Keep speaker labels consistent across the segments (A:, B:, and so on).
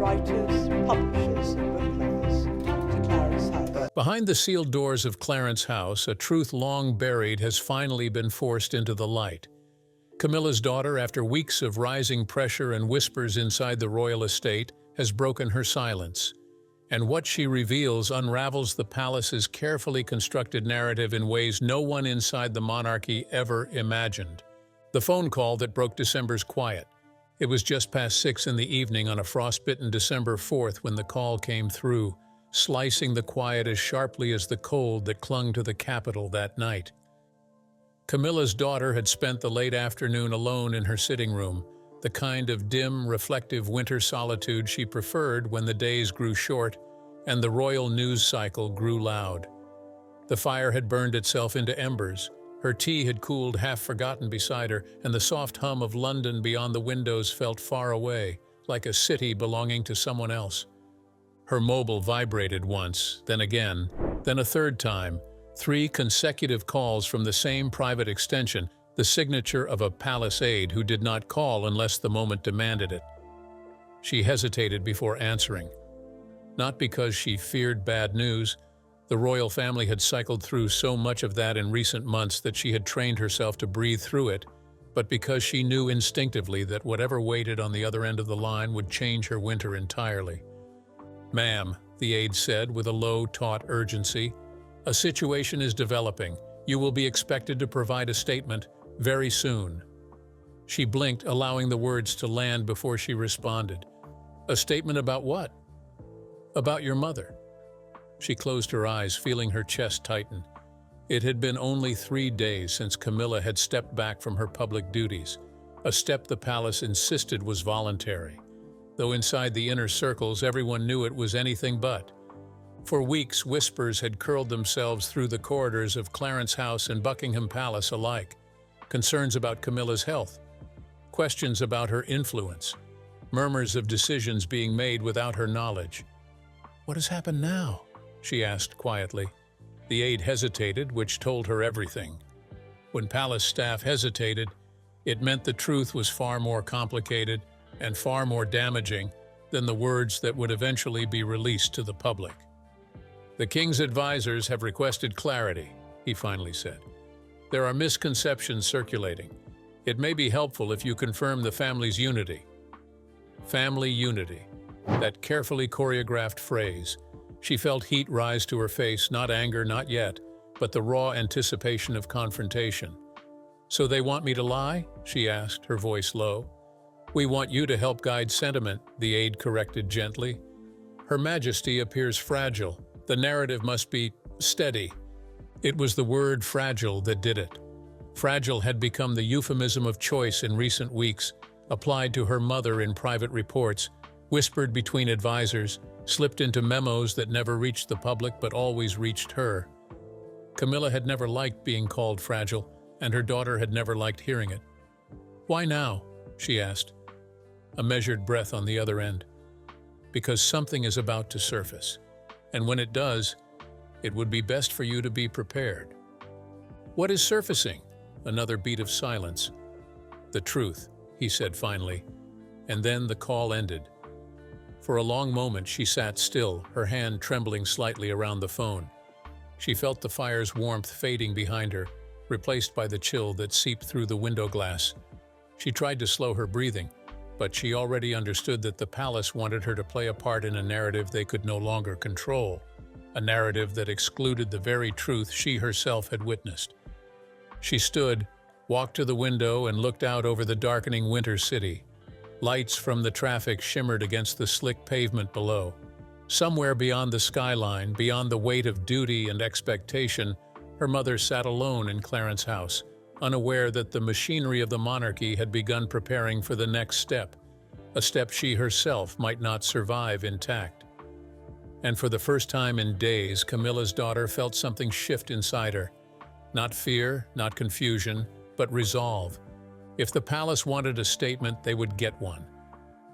A: writers, publishers, and booklovers to Clarence House.
B: Behind the sealed doors of Clarence House, a truth long buried has finally been forced into the light. Camilla's daughter, after weeks of rising pressure and whispers inside the royal estate, has broken her silence. And what she reveals unravels the palace's carefully constructed narrative in ways no one inside the monarchy ever imagined. The phone call that broke December's quiet. It was just past 6 in the evening on a frostbitten December 4th when the call came through, slicing the quiet as sharply as the cold that clung to the capital that night. Camilla's daughter had spent the late afternoon alone in her sitting room, the kind of dim, reflective winter solitude she preferred when the days grew short and the royal news cycle grew loud. The fire had burned itself into embers, her tea had cooled half-forgotten beside her, and the soft hum of London beyond the windows felt far away, like a city belonging to someone else. Her mobile vibrated once, then again, then a third time. 3 consecutive calls from the same private extension, the signature of a palace aide who did not call unless the moment demanded it. She hesitated before answering. Not because she feared bad news. The royal family had cycled through so much of that in recent months that she had trained herself to breathe through it, but because she knew instinctively that whatever waited on the other end of the line would change her winter entirely. "Ma'am," the aide said with a low, taut urgency, "a situation is developing. You will be expected to provide a statement very soon." She blinked, allowing the words to land before she responded. "A statement about what?" "About your mother." She closed her eyes, feeling her chest tighten. It had been only 3 days since Camilla had stepped back from her public duties, a step the palace insisted was voluntary, though inside the inner circles everyone knew it was anything but. For weeks, whispers had curled themselves through the corridors of Clarence House and Buckingham Palace alike. Concerns about Camilla's health, questions about her influence, murmurs of decisions being made without her knowledge. "What has happened now?" she asked quietly. The aide hesitated, which told her everything. When palace staff hesitated, it meant the truth was far more complicated and far more damaging than the words that would eventually be released to the public. "The king's advisors have requested clarity," he finally said. "There are misconceptions circulating. It may be helpful if you confirm the family's unity." Family unity. That carefully choreographed phrase. She felt heat rise to her face, not anger, not yet, but the raw anticipation of confrontation. "So they want me to lie?" she asked, her voice low. "We want you to help guide sentiment," the aide corrected gently. "Her Majesty appears fragile. The narrative must be steady." It was the word fragile that did it. Fragile had become the euphemism of choice in recent weeks, applied to her mother in private reports, whispered between advisors, slipped into memos that never reached the public but always reached her. Camilla had never liked being called fragile, and her daughter had never liked hearing it. "Why now?" she asked, a measured breath on the other end. "Because something is about to surface. And when it does, it would be best for you to be prepared." "What is surfacing?" Another beat of silence. "The truth," he said finally, and then the call ended. For a long moment she sat still, her hand trembling slightly around the phone. She felt the fire's warmth fading behind her, replaced by the chill that seeped through the window glass. She tried to slow her breathing, but she already understood that the palace wanted her to play a part in a narrative they could no longer control, a narrative that excluded the very truth she herself had witnessed. She stood, walked to the window, and looked out over the darkening winter city. Lights from the traffic shimmered against the slick pavement below. Somewhere beyond the skyline, beyond the weight of duty and expectation, her mother sat alone in Clarence House, unaware that the machinery of the monarchy had begun preparing for the next step, a step she herself might not survive intact. And for the first time in days, Camilla's daughter felt something shift inside her. Not fear, not confusion, but resolve. If the palace wanted a statement, they would get one.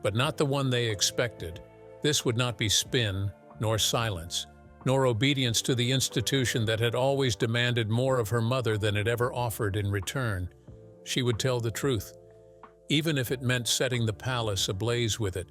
B: But not the one they expected. This would not be spin, nor silence, nor obedience to the institution that had always demanded more of her mother than it ever offered in return. She would tell the truth, even if it meant setting the palace ablaze with it.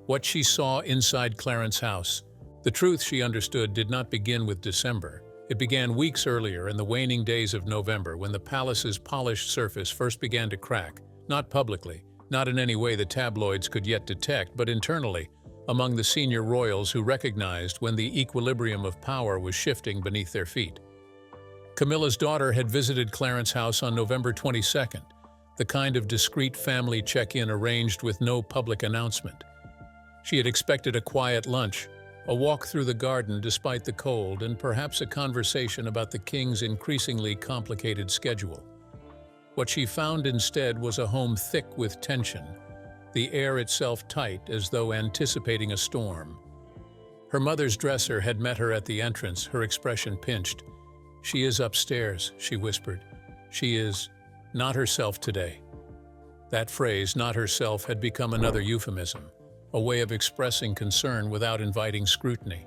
B: What she saw inside Clarence's house. The truth, she understood, did not begin with December. It began weeks earlier, in the waning days of November, when the palace's polished surface first began to crack, not publicly, not in any way the tabloids could yet detect, but internally, among the senior royals who recognized when the equilibrium of power was shifting beneath their feet. Camilla's daughter had visited Clarence's house on November 22nd, the kind of discreet family check-in arranged with no public announcement. She had expected a quiet lunch, a walk through the garden despite the cold, and perhaps a conversation about the king's increasingly complicated schedule. What she found instead was a home thick with tension, the air itself tight as though anticipating a storm. Her mother's dresser had met her at the entrance, her expression pinched. "She is upstairs," she whispered. "She is not herself today." That phrase, "not herself," had become another euphemism, a way of expressing concern without inviting scrutiny.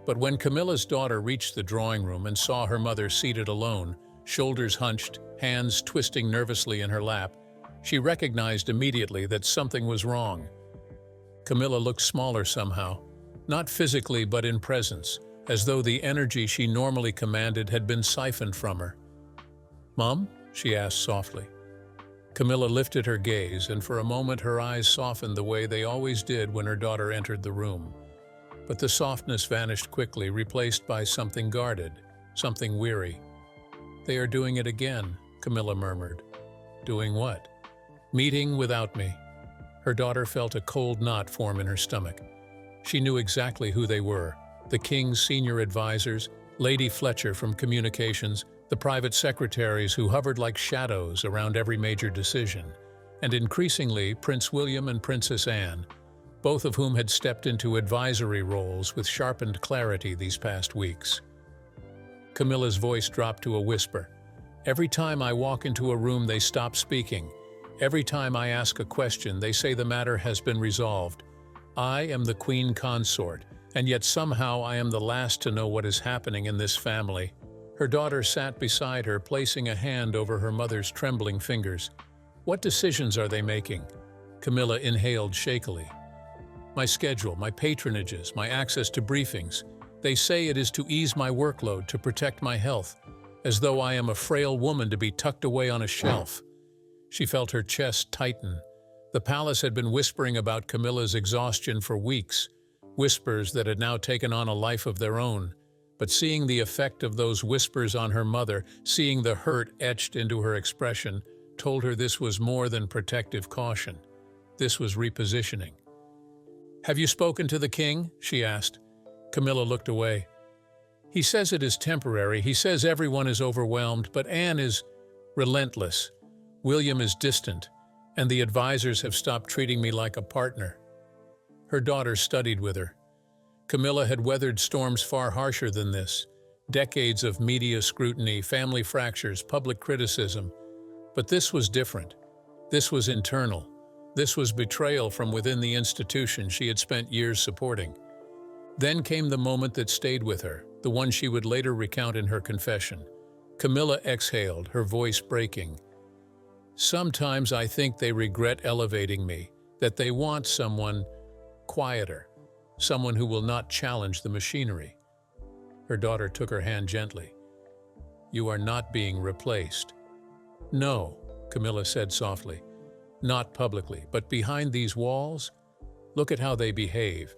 B: But when Camilla's daughter reached the drawing room and saw her mother seated alone, shoulders hunched, hands twisting nervously in her lap, she recognized immediately that something was wrong. Camilla looked smaller somehow, not physically but in presence, as though the energy she normally commanded had been siphoned from her. "Mom?" she asked softly. Camilla lifted her gaze, and for a moment her eyes softened the way they always did when her daughter entered the room. But the softness vanished quickly, replaced by something guarded, something weary. "They are doing it again," Camilla murmured. "Doing what?" "Meeting without me." Her daughter felt a cold knot form in her stomach. She knew exactly who they were: the king's senior advisors, Lady Fletcher from communications, the private secretaries who hovered like shadows around every major decision, and increasingly Prince William and Princess Anne, both of whom had stepped into advisory roles with sharpened clarity these past weeks. Camilla's voice dropped to a whisper. "Every time I walk into a room, they stop speaking. Every time I ask a question, they say the matter has been resolved. I am the queen consort, and yet somehow I am the last to know what is happening in this family." Her daughter sat beside her, placing a hand over her mother's trembling fingers. "What decisions are they making?" Camilla inhaled shakily. "My schedule, my patronages, my access to briefings. They say it is to ease my workload, to protect my health, as though I am a frail woman to be tucked away on a shelf." She felt her chest tighten. The palace had been whispering about Camilla's exhaustion for weeks, whispers that had now taken on a life of their own. But seeing the effect of those whispers on her mother, seeing the hurt etched into her expression, told her this was more than protective caution. This was repositioning. "Have you spoken to the king?" she asked. Camilla looked away. "He says it is temporary. He says everyone is overwhelmed, but Anne is relentless. William is distant, and the advisors have stopped treating me like a partner." Her daughter studied with her. Camilla had weathered storms far harsher than this. Decades of media scrutiny, family fractures, public criticism. But this was different. This was internal. This was betrayal from within the institution she had spent years supporting. Then came the moment that stayed with her, the one she would later recount in her confession. Camilla exhaled, her voice breaking. "Sometimes I think they regret elevating me, that they want someone quieter, someone who will not challenge the machinery." Her daughter took her hand gently. "You are not being replaced." "No," Camilla said softly. "Not publicly, but behind these walls, look at how they behave.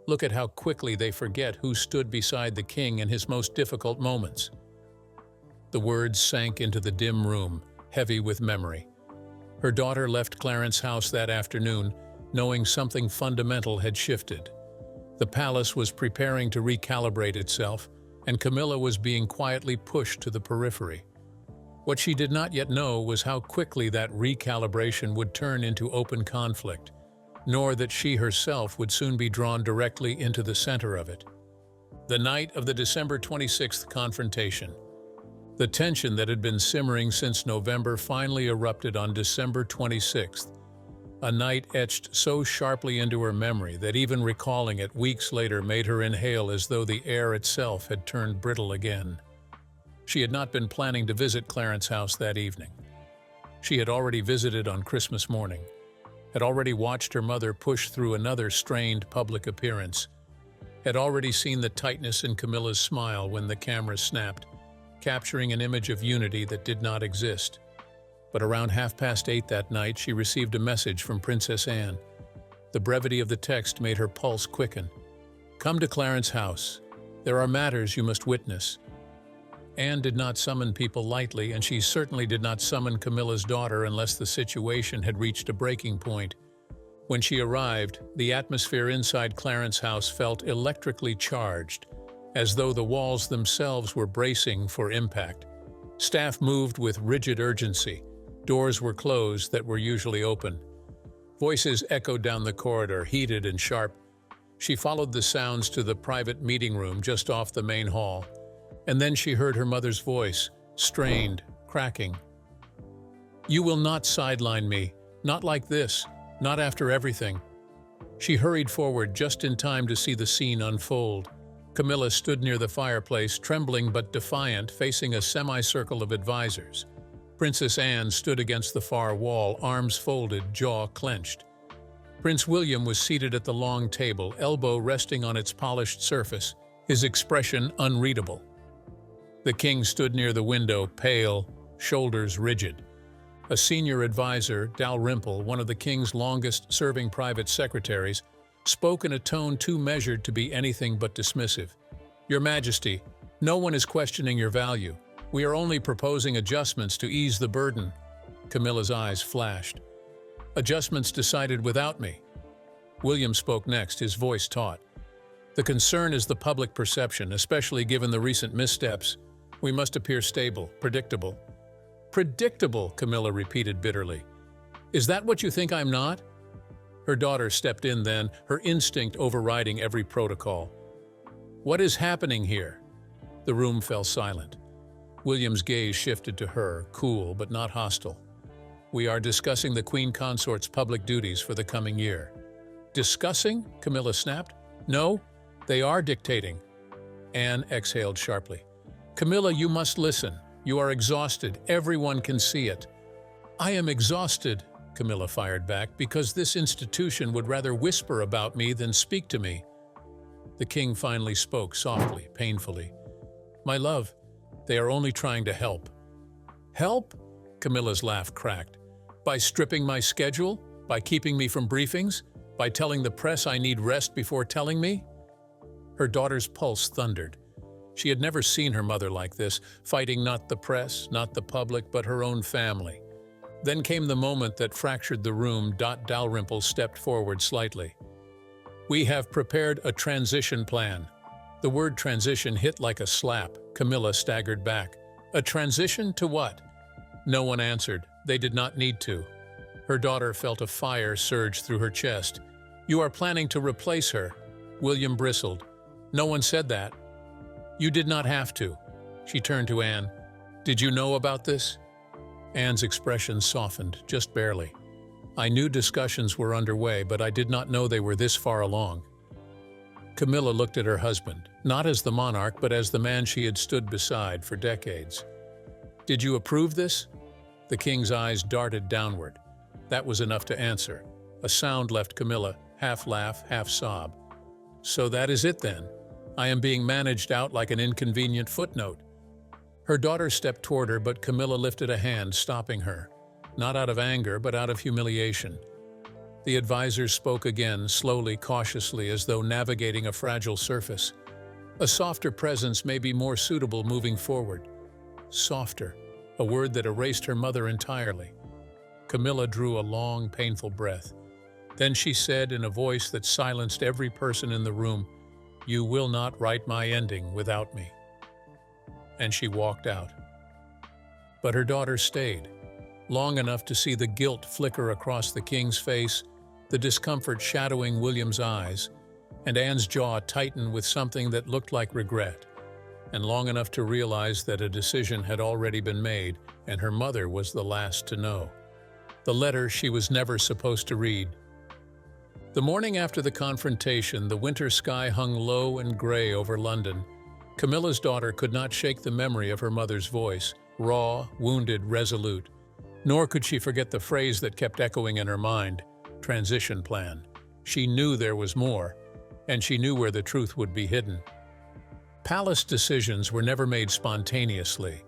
B: Look at how quickly they forget who stood beside the king in his most difficult moments." The words sank into the dim room, heavy with memory. Her daughter left Clarence's house that afternoon, knowing something fundamental had shifted. The palace was preparing to recalibrate itself, and Camilla was being quietly pushed to the periphery. What she did not yet know was how quickly that recalibration would turn into open conflict, nor that she herself would soon be drawn directly into the center of it. The night of the December 26th confrontation. The tension that had been simmering since November finally erupted on December 26th, a night etched so sharply into her memory that even recalling it weeks later made her inhale as though the air itself had turned brittle again. She had not been planning to visit Clarence's house that evening. She had already visited on Christmas morning. had already watched her mother push through another strained public appearance, had already seen the tightness in Camilla's smile when the camera snapped, capturing an image of unity that did not exist. But around 8:30 that night, she received a message from Princess Anne. The brevity of the text made her pulse quicken. "Come to Clarence House. There are matters you must witness." Anne did not summon people lightly, and she certainly did not summon Camilla's daughter unless the situation had reached a breaking point. When she arrived, the atmosphere inside Clarence House felt electrically charged, as though the walls themselves were bracing for impact. Staff moved with rigid urgency. Doors were closed that were usually open. Voices echoed down the corridor, heated and sharp. She followed the sounds to the private meeting room just off the main hall. And then she heard her mother's voice, strained, cracking. "You will not sideline me. Not like this. Not after everything." She hurried forward just in time to see the scene unfold. Camilla stood near the fireplace, trembling but defiant, facing a semicircle of advisors. Princess Anne stood against the far wall, arms folded, jaw clenched. Prince William was seated at the long table, elbow resting on its polished surface, his expression unreadable. The king stood near the window, pale, shoulders rigid. A senior advisor, Dalrymple, one of the king's longest-serving private secretaries, spoke in a tone too measured to be anything but dismissive. "Your Majesty, no one is questioning your value. We are only proposing adjustments to ease the burden." Camilla's eyes flashed. "Adjustments decided without me." William spoke next, his voice taut. "The concern is the public perception, especially given the recent missteps. We must appear stable, predictable." "Predictable," Camilla repeated bitterly. "Is that what you think I'm not?" Her daughter stepped in then, her instinct overriding every protocol. "What is happening here?" The room fell silent. William's gaze shifted to her, cool but not hostile. "We are discussing the Queen Consort's public duties for the coming year." "Discussing?" Camilla snapped. "No, they are dictating." Anne exhaled sharply. "Camilla, you must listen. You are exhausted. Everyone can see it." "I am exhausted," Camilla fired back, "because this institution would rather whisper about me than speak to me." The king finally spoke softly, painfully. "My love, they are only trying to help." "Help?" Camilla's laugh cracked. "By stripping my schedule? By keeping me from briefings? By telling the press I need rest before telling me?" Her daughter's pulse thundered. She had never seen her mother like this, fighting not the press, not the public, but her own family. Then came the moment that fractured the room. Dalrymple stepped forward slightly. "We have prepared a transition plan." The word transition hit like a slap. Camilla staggered back. "A transition to what?" No one answered. They did not need to. Her daughter felt a fire surge through her chest. "You are planning to replace her." William bristled. "No one said that." "You did not have to." She turned to Anne. "Did you know about this?" Anne's expression softened, just barely. "I knew discussions were underway, but I did not know they were this far along." Camilla looked at her husband, not as the monarch, but as the man she had stood beside for decades. "Did you approve this?" The king's eyes darted downward. That was enough to answer. A sound left Camilla, half laugh, half sob. "So that is it then? I am being managed out like an inconvenient footnote." Her daughter stepped toward her, but Camilla lifted a hand, stopping her. Not out of anger, but out of humiliation. The advisors spoke again, slowly, cautiously, as though navigating a fragile surface. "A softer presence may be more suitable moving forward." Softer, a word that erased her mother entirely. Camilla drew a long, painful breath. Then she said in a voice that silenced every person in the room, "You will not write my ending without me." And she walked out. But her daughter stayed, long enough to see the guilt flicker across the king's face, the discomfort shadowing William's eyes, and Anne's jaw tighten with something that looked like regret, and long enough to realize that a decision had already been made, and her mother was the last to know. The letter she was never supposed to read. The morning after the confrontation, the winter sky hung low and gray over London. Camilla's daughter could not shake the memory of her mother's voice, raw, wounded, resolute. Nor could she forget the phrase that kept echoing in her mind, transition plan. She knew there was more, and she knew where the truth would be hidden. Palace decisions were never made spontaneously.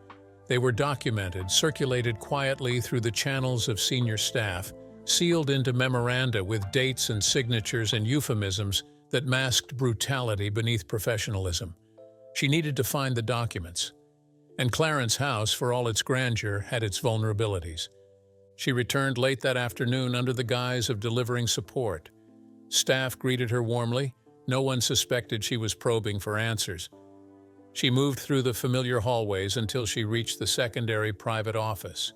B: They were documented, circulated quietly through the channels of senior staff, sealed into memoranda with dates and signatures and euphemisms that masked brutality beneath professionalism. She needed to find the documents. And Clarence House, for all its grandeur, had its vulnerabilities. She returned late that afternoon under the guise of delivering support. Staff greeted her warmly. No one suspected she was probing for answers. She moved through the familiar hallways until she reached the secondary private office,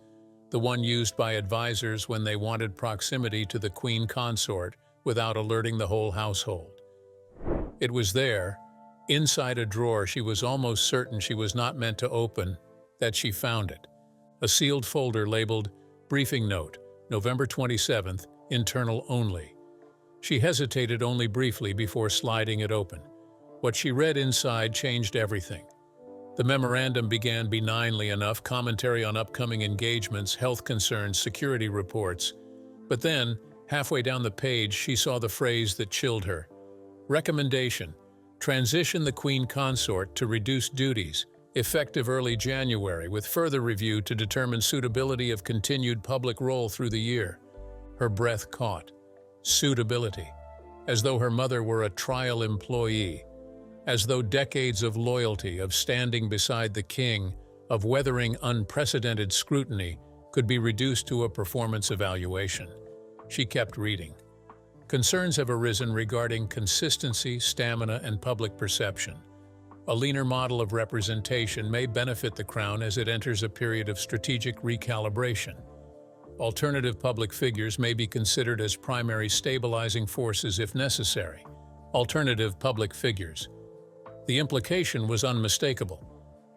B: the one used by advisors when they wanted proximity to the Queen Consort without alerting the whole household. It was there, inside a drawer she was almost certain she was not meant to open, that she found it. A sealed folder labeled Briefing Note, November 27th, Internal Only. She hesitated only briefly before sliding it open. What she read inside changed everything. The memorandum began benignly enough, commentary on upcoming engagements, health concerns, security reports. But then, halfway down the page, she saw the phrase that chilled her. Recommendation: transition the Queen Consort to reduced duties, effective early January, with further review to determine suitability of continued public role through the year. Her breath caught. Suitability. As though her mother were a trial employee. As though decades of loyalty, of standing beside the king, of weathering unprecedented scrutiny, could be reduced to a performance evaluation. She kept reading. Concerns have arisen regarding consistency, stamina, and public perception. A leaner model of representation may benefit the Crown as it enters a period of strategic recalibration. Alternative public figures may be considered as primary stabilizing forces if necessary. Alternative public figures. The implication was unmistakable.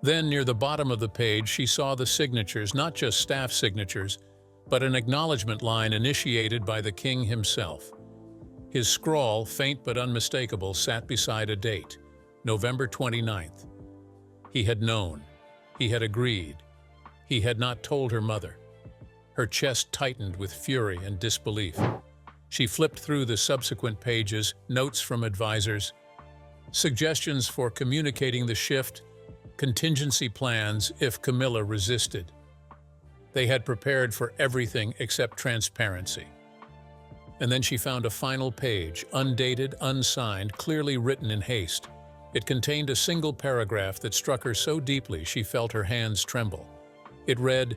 B: Then, near the bottom of the page, she saw the signatures, not just staff signatures, but an acknowledgement line initiated by the king himself. His scrawl, faint but unmistakable, sat beside a date, November 29th. He had known. He had agreed. He had not told her mother. Her chest tightened with fury and disbelief. She flipped through the subsequent pages, notes from advisors, suggestions for communicating the shift, contingency plans if Camilla resisted. They had prepared for everything except transparency. And then she found a final page, undated, unsigned, clearly written in haste. It contained a single paragraph that struck her so deeply she felt her hands tremble. It read,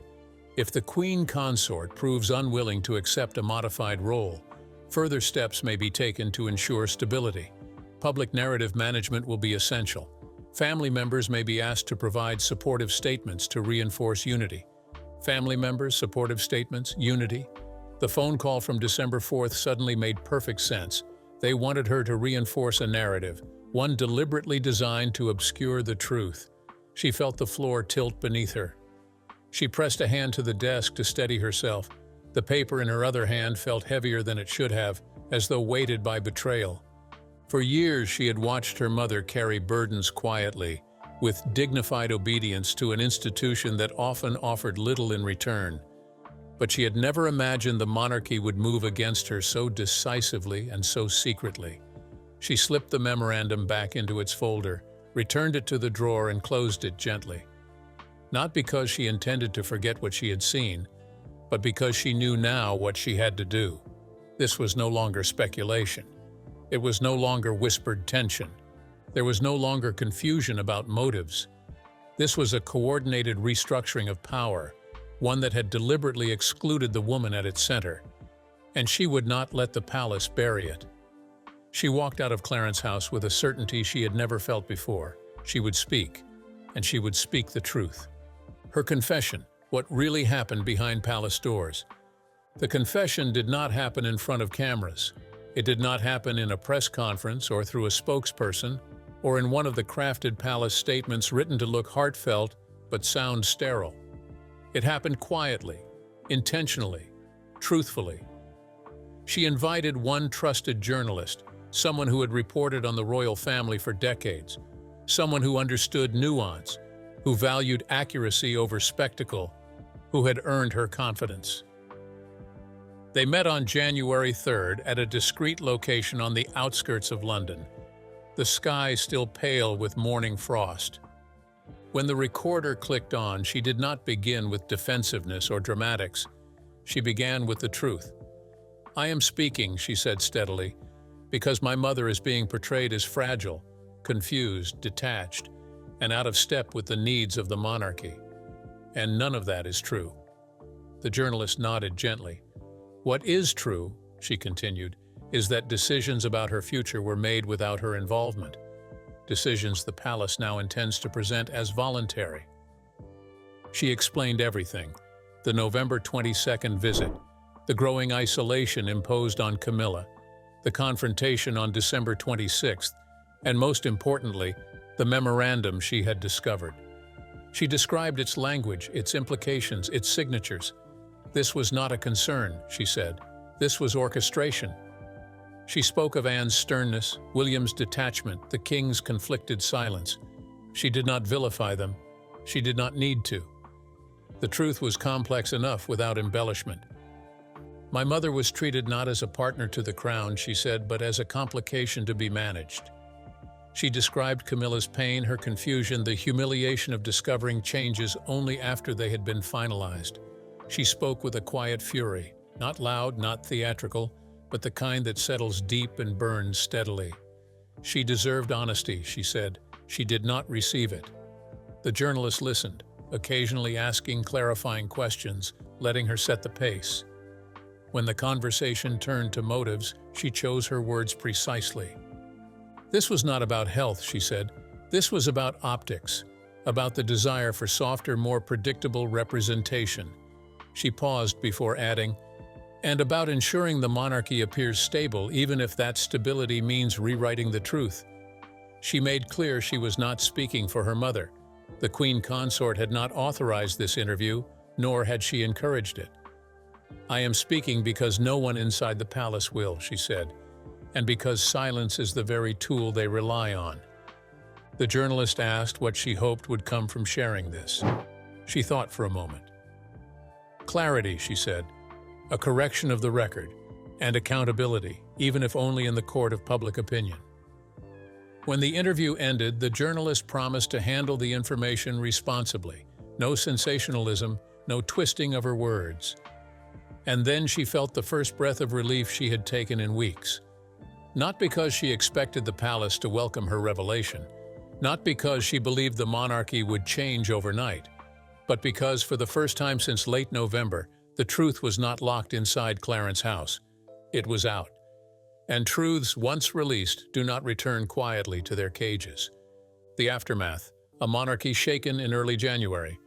B: "If the Queen Consort proves unwilling to accept a modified role, further steps may be taken to ensure stability. Public narrative management will be essential. Family members may be asked to provide supportive statements to reinforce unity." Family members, supportive statements, unity. The phone call from December 4th suddenly made perfect sense. They wanted her to reinforce a narrative, one deliberately designed to obscure the truth. She felt the floor tilt beneath her. She pressed a hand to the desk to steady herself. The paper in her other hand felt heavier than it should have, as though weighted by betrayal. For years she had watched her mother carry burdens quietly, with dignified obedience to an institution that often offered little in return. But she had never imagined the monarchy would move against her so decisively and so secretly. She slipped the memorandum back into its folder, returned it to the drawer, and closed it gently. Not because she intended to forget what she had seen, but because she knew now what she had to do. This was no longer speculation. It was no longer whispered tension. There was no longer confusion about motives. This was a coordinated restructuring of power, one that had deliberately excluded the woman at its center. And she would not let the palace bury it. She walked out of Clarence House with a certainty she had never felt before. She would speak, and she would speak the truth. Her confession, what really happened behind palace doors. The confession did not happen in front of cameras. It did not happen in a press conference or through a spokesperson or in one of the crafted palace statements written to look heartfelt but sound sterile. It happened quietly, intentionally, truthfully. She invited one trusted journalist, someone who had reported on the royal family for decades, someone who understood nuance, who valued accuracy over spectacle, who had earned her confidence. They met on January 3rd at a discreet location on the outskirts of London, the sky still pale with morning frost. When the recorder clicked on, she did not begin with defensiveness or dramatics. She began with the truth. "I am speaking," she said steadily, "because my mother is being portrayed as fragile, confused, detached, and out of step with the needs of the monarchy. And none of that is true." The journalist nodded gently. "What is true," she continued, "is that decisions about her future were made without her involvement. Decisions the palace now intends to present as voluntary." She explained everything: the November 22nd visit, the growing isolation imposed on Camilla, the confrontation on December 26th, and most importantly, the memorandum she had discovered. She described its language, its implications, its signatures. "This was not a concern," she said. "This was orchestration." She spoke of Anne's sternness, William's detachment, the king's conflicted silence. She did not vilify them. She did not need to. The truth was complex enough without embellishment. "My mother was treated not as a partner to the crown," she said, "but as a complication to be managed." She described Camilla's pain, her confusion, the humiliation of discovering changes only after they had been finalized. She spoke with a quiet fury, not loud, not theatrical, but the kind that settles deep and burns steadily. She deserved honesty, she said. She did not receive it. The journalist listened, occasionally asking clarifying questions, letting her set the pace. When the conversation turned to motives, she chose her words precisely. "This was not about health," she said. "This was about optics, about the desire for softer, more predictable representation." She paused before adding, "and about ensuring the monarchy appears stable, even if that stability means rewriting the truth." She made clear she was not speaking for her mother. The Queen Consort had not authorized this interview, nor had she encouraged it. "I am speaking because no one inside the palace will," she said, "and because silence is the very tool they rely on." The journalist asked what she hoped would come from sharing this. She thought for a moment. "Clarity," she said, "a correction of the record, and accountability, even if only in the court of public opinion." When the interview ended, the journalist promised to handle the information responsibly. No sensationalism, no twisting of her words. And then she felt the first breath of relief she had taken in weeks. Not because she expected the palace to welcome her revelation, not because she believed the monarchy would change overnight, but because for the first time since late November, the truth was not locked inside Clarence House. It was out. And truths, once released, do not return quietly to their cages. The aftermath: a monarchy shaken in early January.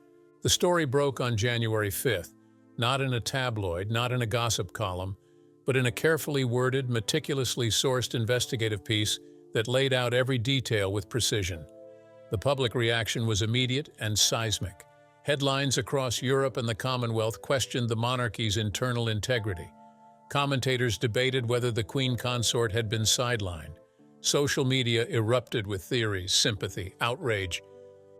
B: The story broke on January 5th, not in a tabloid, not in a gossip column, but in a carefully worded, meticulously sourced investigative piece that laid out every detail with precision. The public reaction was immediate and seismic. Headlines across Europe and the Commonwealth questioned the monarchy's internal integrity. Commentators debated whether the Queen Consort had been sidelined. Social media erupted with theories, sympathy, outrage.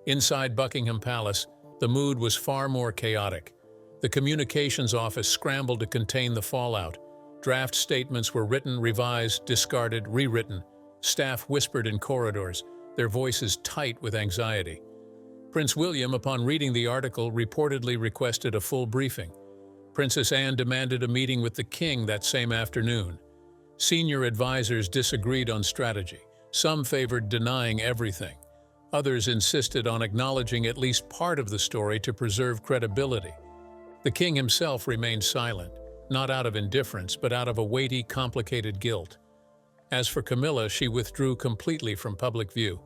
B: Inside Buckingham Palace, the mood was far more chaotic. The communications office scrambled to contain the fallout. Draft statements were written, revised, discarded, rewritten. Staff whispered in corridors, their voices tight with anxiety. Prince William, upon reading the article, reportedly requested a full briefing. Princess Anne demanded a meeting with the king that same afternoon. Senior advisors disagreed on strategy. Some favored denying everything. Others insisted on acknowledging at least part of the story to preserve credibility. The king himself remained silent, not out of indifference, but out of a weighty, complicated guilt. As for Camilla, she withdrew completely from public view.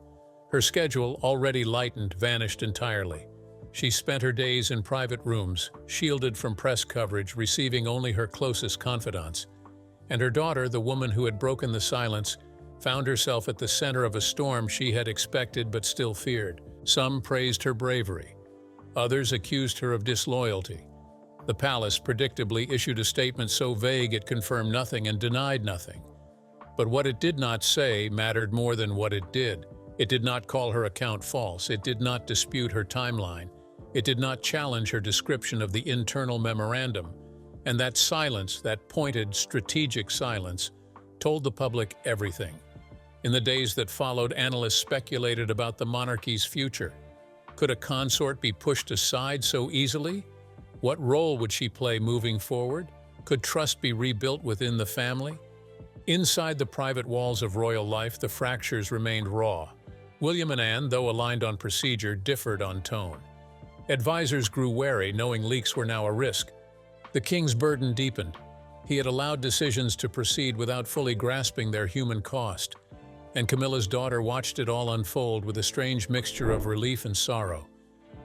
B: Her schedule, already lightened, vanished entirely. She spent her days in private rooms, shielded from press coverage, receiving only her closest confidants. And her daughter, the woman who had broken the silence, found herself at the center of a storm she had expected but still feared. Some praised her bravery. Others accused her of disloyalty. The palace predictably issued a statement so vague it confirmed nothing and denied nothing. But what it did not say mattered more than what it did. It did not call her account false. It did not dispute her timeline. It did not challenge her description of the internal memorandum. And that silence, that pointed, strategic silence, told the public everything. In the days that followed, analysts speculated about the monarchy's future. Could a consort be pushed aside so easily? What role would she play moving forward? Could trust be rebuilt within the family? Inside the private walls of royal life, the fractures remained raw. William and Anne, though aligned on procedure, differed on tone. Advisors grew wary, knowing leaks were now a risk. The king's burden deepened. He had allowed decisions to proceed without fully grasping their human cost. And Camilla's daughter watched it all unfold with a strange mixture of relief and sorrow.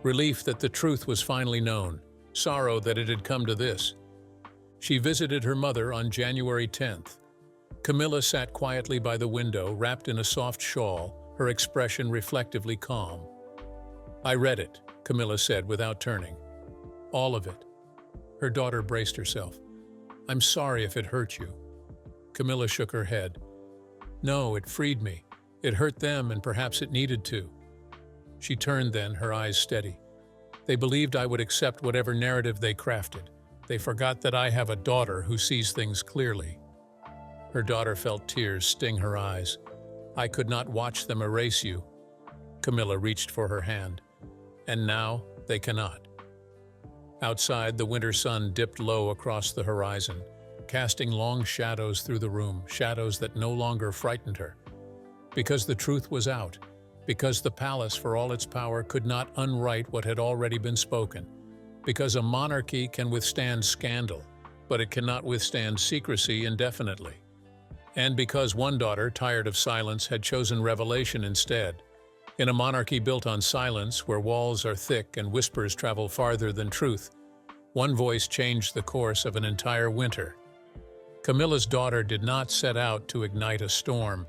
B: Relief that the truth was finally known, sorrow that it had come to this. She visited her mother on January 10th. Camilla sat quietly by the window, wrapped in a soft shawl, her expression reflectively calm. "I read it," Camilla said without turning. "All of it." Her daughter braced herself. "I'm sorry if it hurt you." Camilla shook her head. "No, it freed me. It hurt them, and perhaps it needed to." She turned then, her eyes steady. "They believed I would accept whatever narrative they crafted. They forgot that I have a daughter who sees things clearly." Her daughter felt tears sting her eyes. "I could not watch them erase you." Camilla reached for her hand. "And now they cannot." Outside, the winter sun dipped low across the horizon, casting long shadows through the room, shadows that no longer frightened her. Because the truth was out, because the palace, for all its power, could not unwrite what had already been spoken, because a monarchy can withstand scandal, but it cannot withstand secrecy indefinitely. And because one daughter, tired of silence, had chosen revelation instead. In a monarchy built on silence, where walls are thick and whispers travel farther than truth, one voice changed the course of an entire winter. Camilla's daughter did not set out to ignite a storm,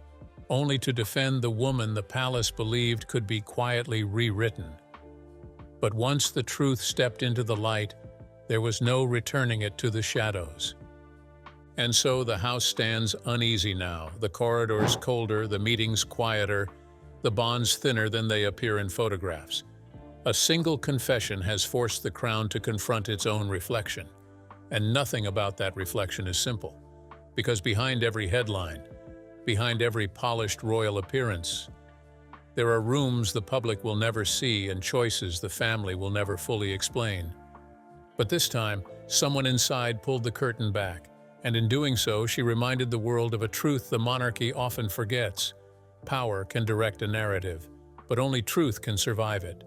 B: only to defend the woman the palace believed could be quietly rewritten. But once the truth stepped into the light, there was no returning it to the shadows. And so the house stands uneasy now, the corridors colder, the meetings quieter, the bonds thinner than they appear in photographs. A single confession has forced the crown to confront its own reflection. And nothing about that reflection is simple. Because behind every headline, behind every polished royal appearance, there are rooms the public will never see and choices the family will never fully explain. But this time, someone inside pulled the curtain back, and in doing so, she reminded the world of a truth the monarchy often forgets. Power can direct a narrative, but only truth can survive it.